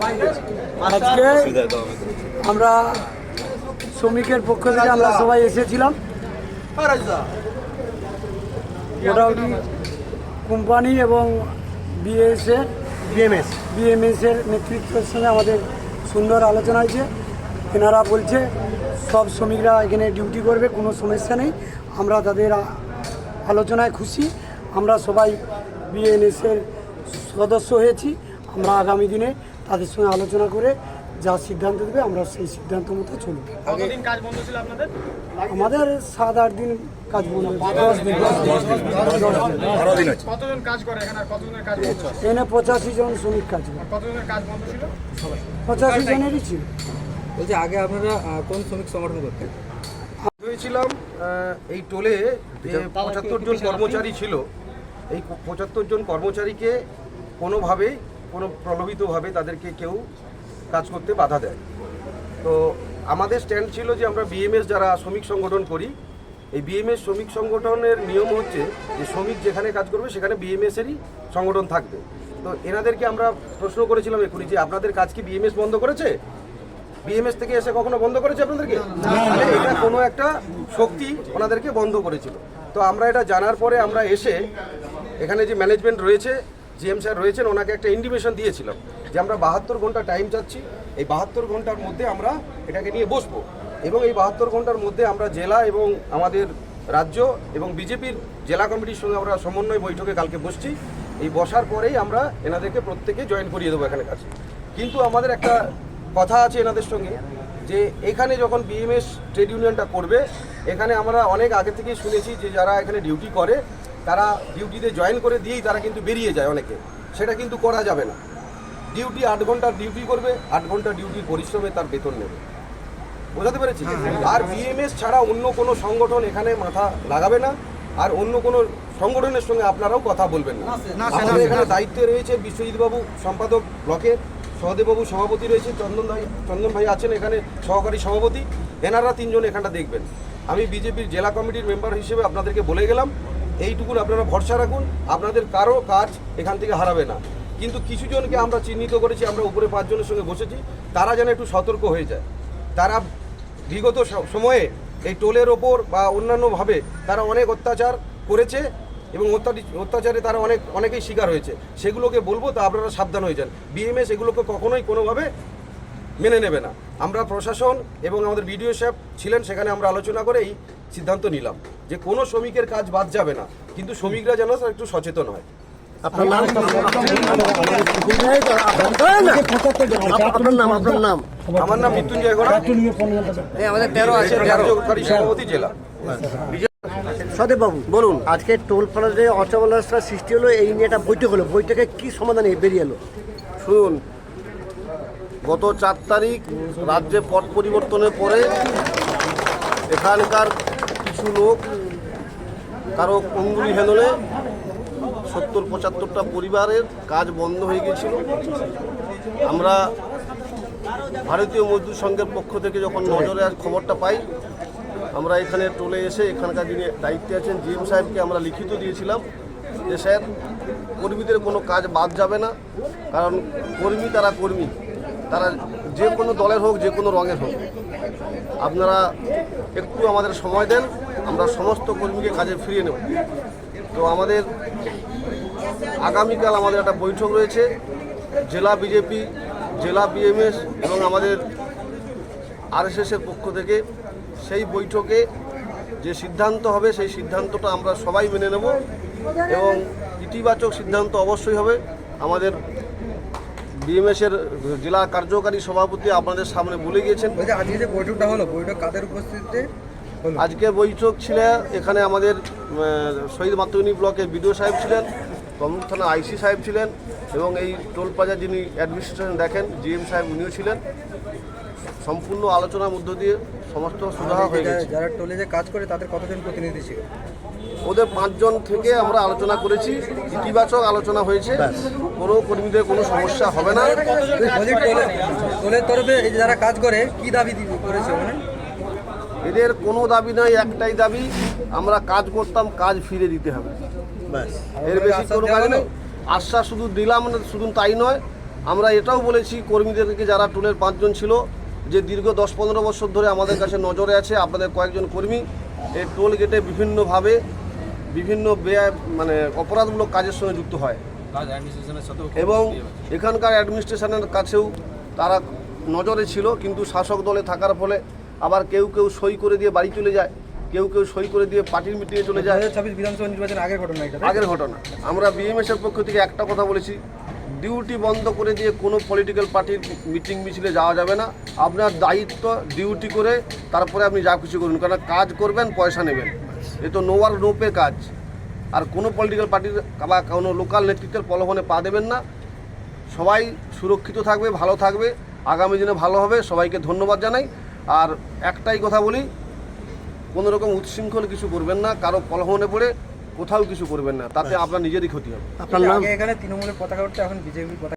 আজকে আমরা শ্রমিকের পক্ষ থেকে আমরা সবাই এসেছিলাম। মোটামুটি কোম্পানি এবং বিএমএসের নেতৃত্বের সঙ্গে আমাদের সুন্দর আলোচনা হয়েছে। এনারা বলছে সব শ্রমিকরা এখানে ডিউটি করবে, কোনো সমস্যা নেই। আমরা তাদের আলোচনায় খুশি। আমরা সবাই বিএনএসের সদস্য হয়েছি। আমরা আগামী দিনে তাদের সঙ্গে আলোচনা করে যা সিদ্ধান্ত দেবে আমরা সেই সিদ্ধান্ত মতো চলব। কতদিন কাজ বন্ধ ছিল আপনাদের? আমাদের 7-8 দিন কাজ বন্ধ, 10 দিন। কতজন কাজ করে এখানে, আর কতজনের কাজ বন্ধ? এখানে 85 জন শ্রমিক কাজ করে। কতজনের কাজ বন্ধ ছিল? 85 জনেরই ছিল। বলছি আগে আপনারা কোন শ্রমিক সংগঠন করতেন? হয়েছিলাম এই টোলে 75 জন কর্মচারী ছিল। এই 75 জন কর্মচারীকে কোনোভাবেই কোনো প্রলোভিতভাবে তাদেরকে কেউ কাজ করতে বাধা দেয়। তো আমাদের স্ট্যান্ড ছিল যে আমরা বিএমএস যারা শ্রমিক সংগঠন করি, এই বিএমএস শ্রমিক সংগঠনের নিয়ম হচ্ছে যে শ্রমিক যেখানে কাজ করবে সেখানে বিএমএসেরই সংগঠন থাকবে। তো এনাদেরকে আমরা প্রশ্ন করেছিলাম এক্ষুনি যে আপনাদের কাজ কি বিএমএস বন্ধ করেছে? বিএমএস থেকে এসে কখনো বন্ধ করেছে আপনাদেরকে? এটা কোনো একটা শক্তি ওনাদেরকে বন্ধ করেছিল। তো আমরা এটা জানার পরে আমরা এসে এখানে যে ম্যানেজমেন্ট রয়েছে, জিএম স্যার রয়েছেন, ওনাকে একটা ইন্ডিমেশন দিয়েছিলাম যে আমরা 72 ঘন্টা টাইম চাচ্ছি। এই 72 ঘন্টার মধ্যে আমরা এটাকে নিয়ে বসবো এবং এই 72 ঘন্টার মধ্যে আমরা জেলা এবং আমাদের রাজ্য এবং বিজেপির জেলা কমিটির সঙ্গে আমরা সমন্বয় বৈঠকে কালকে বসছি। এই বসার পরেই আমরা এনাদেরকে প্রত্যেকে জয়েন করিয়ে দেবো এখানে কাছে। কিন্তু আমাদের একটা কথা আছে এনাদের সঙ্গে যে এখানে যখন বিএমএস ট্রেড ইউনিয়নটা করবে, এখানে আমরা অনেক আগে থেকেই শুনেছি যে যারা এখানে ডিউটি করে তারা ডিউটিতে জয়েন করে দিয়েই তারা কিন্তু বেরিয়ে যায় অনেকে। সেটা কিন্তু করা যাবে না। ডিউটি 8 ঘন্টার ডিউটি করবে, 8 ঘন্টা ডিউটির পরিশ্রমে তার বেতন নেবে। বোঝাতে পেরেছি? আর বিএমএস ছাড়া অন্য কোনো সংগঠন এখানে মাথা লাগাবে না, আর অন্য কোনো সংগঠনের সঙ্গে আপনারাও কথা বলবেন না। আমাদের এখানে দায়িত্বে রয়েছে বিশ্বজিৎবাবু সম্পাদক ব্লকের, সহদেববাবু সভাপতি রয়েছে, চন্দন ভাই আছেন এখানে সহকারী সভাপতি। এনারা 3 জন এখানটা দেখবেন। আমি বিজেপির জেলা কমিটির মেম্বার হিসেবে আপনাদেরকে বলে গেলাম, এইটুকুন আপনারা ভরসা রাখুন, আপনাদের কারো কাজ এখান থেকে হারাবে না। কিন্তু কিছু জনকে আমরা চিহ্নিত করেছি, আমরা উপরে 5 জনের সঙ্গে বসেছি, তারা যেন একটু সতর্ক হয়ে যায়। তারা বিগত সময়ে এই টোলের ওপর বা অন্যান্যভাবে তারা অনেক অত্যাচার করেছে এবং অত্যাচারে তারা অনেকেই শিকার হয়েছে। সেগুলোকে বলবো, তা আপনারা সাবধান হয়ে যান। বিএমএস এগুলোকে কখনোই কোনোভাবে মেনে নেবে না। আমরা প্রশাসন এবং আমাদের বিডিও সাহেব ছিলেন, সেখানে আমরা আলোচনা করে এই সিদ্ধান্ত নিলাম যে কোনো শ্রমিকের কাজ বাদ যাবে না, কিন্তু শ্রমিকরা যেন একটু সচেতন হয়। আপনার নাম? আমার নাম মৃত্যুঞ্জয় ঘোড়া, আমাদের 13 আছে কার্যকারী সভাপতি জেলা। সদেববাবু বলুন, আজকে টোল প্লাজায় অচলাবস্থার সৃষ্টি হলো, এই নিয়ে একটা বৈঠক হলো, বৈঠকে কি সমাধান বেরিয়ে এলো? শুনুন, গত 4 তারিখ রাজ্যে পথ পরিবর্তনের পরে এখানকার কিছু লোক কারো অঙ্গুলি হেনলে 70-75টা পরিবারের কাজ বন্ধ হয়ে গিয়েছিল। আমরা ভারতীয় মজদুর সংঘের পক্ষ থেকে যখন নজরে খবরটা পাই, আমরা এখানে টোলে এসে এখানকার যিনি দায়িত্বে আছেন জিএম সাহেবকে আমরা লিখিত দিয়েছিলাম যে স্যার, কর্মীদের কোনো কাজ বাদ যাবে না, কারণ কর্মী তারা কর্মী, তারা যে কোনো দলের হোক, যে কোনো রঙের হোক, আপনারা একটু আমাদের সময় দেন, আমরা সমস্ত কর্মীকে কাজে ফিরিয়ে নেব। তো আমাদের আগামীকাল আমাদের একটা বৈঠক রয়েছে জেলা বিজেপি, জেলা বিএমএস এবং আমাদের আরএসএসের পক্ষ থেকে। সেই বৈঠকে যে সিদ্ধান্ত হবে সেই সিদ্ধান্তটা আমরা সবাই মেনে নেব এবং ইতিবাচক সিদ্ধান্ত অবশ্যই হবে। আমাদের বিএমএসের জেলা কার্যকারী সভাপতি আপনাদের সামনে বলে গিয়েছেন। আজকে যে বৈঠকটা হলো, বৈঠক কাদের উপস্থিতিতে হলো? আজকের বৈঠক ছিল এখানে আমাদের শহীদ মাতৃনী ব্লকের বিডিও সাহেব ছিলেন, তমলুক থানার আইসি সাহেব ছিলেন এবং এই টোল প্লাজা যিনি অ্যাডমিনিস্ট্রেশন দেখেন জিএম সাহেব উনিও ছিলেন। সম্পূর্ণ আলোচনার মধ্য দিয়ে সমস্ত সুরাহা হয়ে গেছে। যারা টোলে যে কাজ করে তাদের কতজন প্রতিনিধি ছিল? ওদের 5 জন থেকে আমরা আলোচনা করেছি, ইতিবাচক আলোচনা হয়েছে, কোনো কর্মীদের কোনো সমস্যা হবে না। টোলের তরফে এই যারা কাজ করে কি দাবি করেছে? এদের কোনো দাবি নাই, একটাই দাবি, আমরা কাজ করতাম, কাজ ফিরে দিতে হবে, ব্যাস। এর বেশি কোনো কাজ নেই। আশ্বাস শুধু দিলাম না, শুধু তাই নয়, আমরা এটাও বলেছি কর্মীদেরকে, যারা টোলের 5 জন ছিল, যে দীর্ঘ 10-15 বছর ধরে আমাদের কাছে নজরে আছে আপনাদের কয়েকজন কর্মী এই টোল গেটে বিভিন্নভাবে বিভিন্ন মানে অপরাধমূলক কাজের সঙ্গে যুক্ত হয় এবং এখানকার অ্যাডমিনিস্ট্রেশনের কাছেও তারা নজরে ছিল, কিন্তু শাসক দলে থাকার ফলে আবার কেউ কেউ সই করে দিয়ে বাড়ি চলে যায়, কেউ কেউ সই করে দিয়ে পার্টির মিটিংয়ে চলে যায়। 2026 বিধানসভা নির্বাচন আগের ঘটনা এটা, তাই তো? আগের ঘটনা। আমরা বিএমএসের পক্ষ থেকে একটা কথা বলেছি, ডিউটি বন্ধ করে দিয়ে কোনো পলিটিক্যাল পার্টির মিটিং মিছিলে যাওয়া যাবে না। আপনার দায়িত্ব ডিউটি করে তারপরে আপনি যা খুশি করুন, কারণ কাজ করবেন, পয়সা নেবেন, এ তো নো ওয়ার নো পে কাজ। আর কোনো পলিটিক্যাল পার্টির বা কোনো লোকাল নেতৃত্বের প্রলোভনে পা দেবেন না। সবাই সুরক্ষিত থাকবে, ভালো থাকবে, আগামী দিনে ভালো হবে। সবাইকে ধন্যবাদ জানাই। আর একটাই কথা বলি, কোনো রকম উচ্ছৃঙ্খল কিছু করবেন না, কারো প্রলোভনে পড়ে কোথাও কিছু করবেন না, তাতে আপনার নিজেরই ক্ষতি হবে। আপনার নাম? আগে এখানে তৃণমূলের পতাকা উঠতে, এখন বিজেপির পতাকা